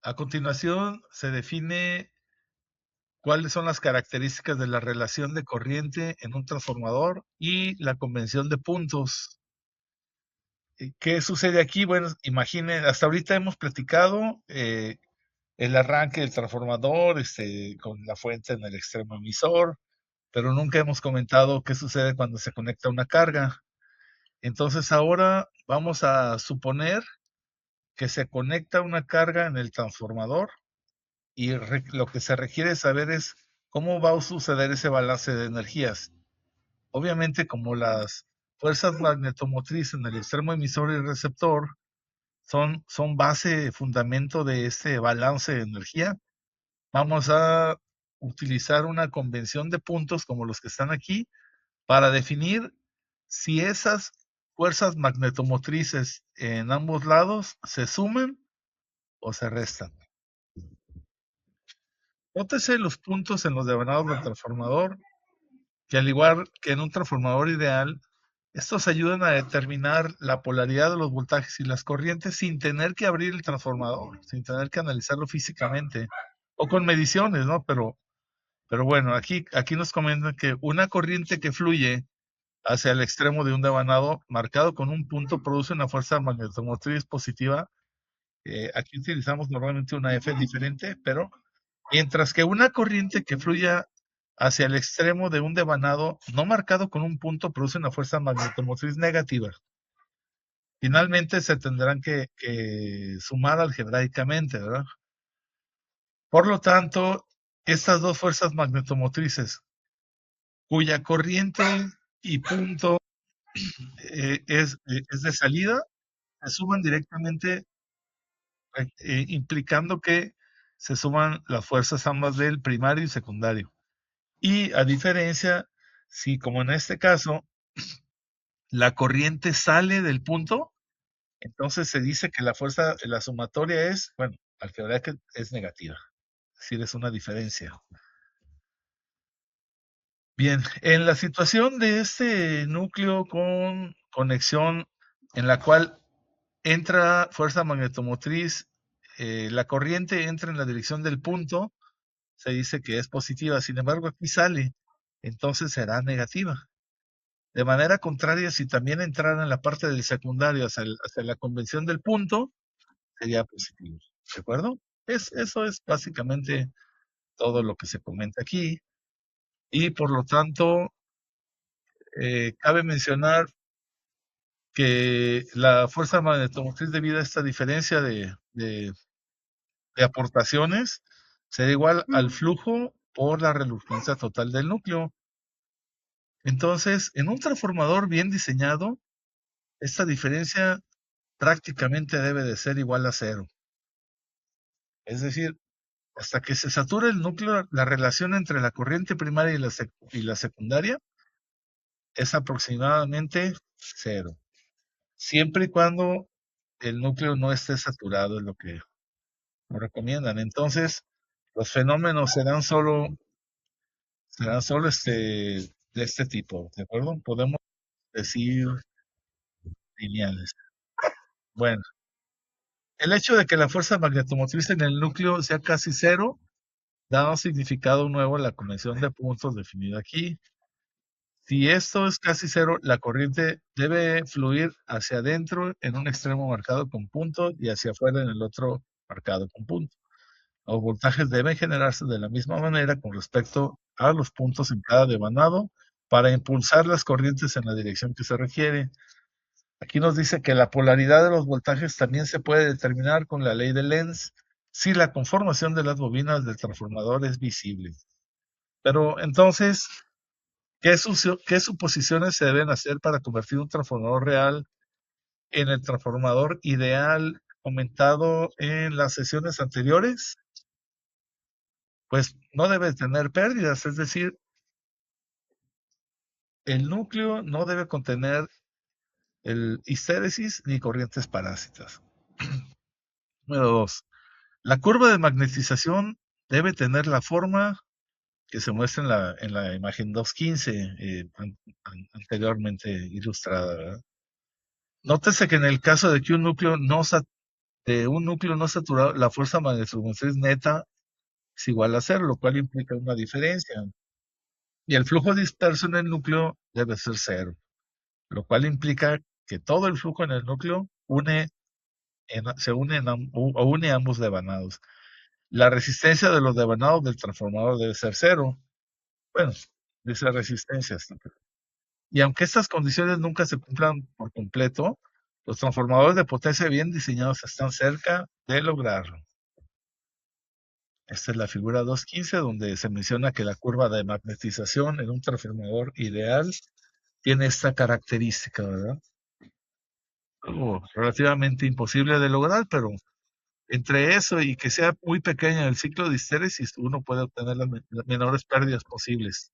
A continuación, se define cuáles son las características de la relación de corriente en un transformador y la convención de puntos. ¿Qué sucede aquí? Bueno, imaginen, hasta ahorita hemos platicado el arranque del transformador, con la fuente en el extremo emisor, pero nunca hemos comentado qué sucede cuando se conecta una carga. Entonces ahora vamos a suponer que se conecta una carga en el transformador y lo que se requiere saber es cómo va a suceder ese balance de energías. Obviamente, como las fuerzas magnetomotrices en el extremo emisor y receptor son base, fundamento de este balance de energía, vamos a utilizar una convención de puntos como los que están aquí para definir si esas fuerzas magnetomotrices en ambos lados se suman o se restan. Nótese los puntos en los devanados del transformador, que al igual que en un transformador ideal, estos ayudan a determinar la polaridad de los voltajes y las corrientes sin tener que abrir el transformador, sin tener que analizarlo físicamente o con mediciones, ¿no? Pero bueno, aquí nos comentan que una corriente que fluye hacia el extremo de un devanado marcado con un punto produce una fuerza magnetomotriz positiva. Aquí utilizamos normalmente una F diferente, pero mientras que una corriente que fluya hacia el extremo de un devanado no marcado con un punto produce una fuerza magnetomotriz negativa. Finalmente se tendrán que sumar algebraicamente, ¿verdad? Por lo tanto, estas dos fuerzas magnetomotrices, cuya corriente y punto es de salida, se suman directamente, implicando que se suman las fuerzas ambas del primario y secundario. Y a diferencia, si como en este caso, la corriente sale del punto, entonces se dice que la sumatoria es, bueno, algebraica es negativa. Es decir, es una diferencia. Bien, en la situación de este núcleo con conexión en la cual entra fuerza magnetomotriz, la corriente entra en la dirección del punto, se dice que es positiva, sin embargo aquí sale, entonces será negativa. De manera contraria, si también entrara en la parte del secundario hacia la convención del punto, sería positivo. ¿De acuerdo? Eso es básicamente todo lo que se comenta aquí. Y por lo tanto, cabe mencionar que la fuerza magnetomotriz debido a esta diferencia de aportaciones será igual al flujo por la reluctancia total del núcleo. Entonces, en un transformador bien diseñado, esta diferencia prácticamente debe de ser igual a cero. Es decir, hasta que se sature el núcleo, la relación entre la corriente primaria y la secundaria es aproximadamente cero. Siempre y cuando el núcleo no esté saturado, es lo que nos recomiendan. Entonces, los fenómenos serán solo de este tipo, ¿de acuerdo? Podemos decir lineales. Bueno, el hecho de que la fuerza magnetomotriz en el núcleo sea casi cero da un significado nuevo a la convención de puntos definida aquí. Si esto es casi cero, la corriente debe fluir hacia adentro en un extremo marcado con punto y hacia afuera en el otro marcado con punto. Los voltajes deben generarse de la misma manera con respecto a los puntos en cada devanado para impulsar las corrientes en la dirección que se requiere. Aquí nos dice que la polaridad de los voltajes también se puede determinar con la ley de Lenz si la conformación de las bobinas del transformador es visible. Pero entonces, ¿qué suposiciones se deben hacer para convertir un transformador real en el transformador ideal comentado en las sesiones anteriores? Pues no debe tener pérdidas, es decir, el núcleo no debe contener el histéresis ni corrientes parásitas. Número 2. La curva de magnetización debe tener la forma que se muestra en la imagen 2.15, anteriormente ilustrada, ¿verdad? Nótese que en el caso de que un núcleo de un núcleo no saturado, la fuerza magnetomotriz neta es igual a cero, lo cual implica una diferencia. Y el flujo disperso en el núcleo debe ser cero, lo cual implica que todo el flujo en el núcleo se une, o une ambos devanados. La resistencia de los devanados del transformador debe ser cero. Bueno, dice resistencia. Y aunque estas condiciones nunca se cumplan por completo, los transformadores de potencia bien diseñados están cerca de lograrlo. Esta es la figura 215, donde se menciona que la curva de magnetización en un transformador ideal tiene esta característica, ¿verdad? Algo relativamente imposible de lograr, pero entre eso y que sea muy pequeño el ciclo de histéresis, uno puede obtener las menores pérdidas posibles.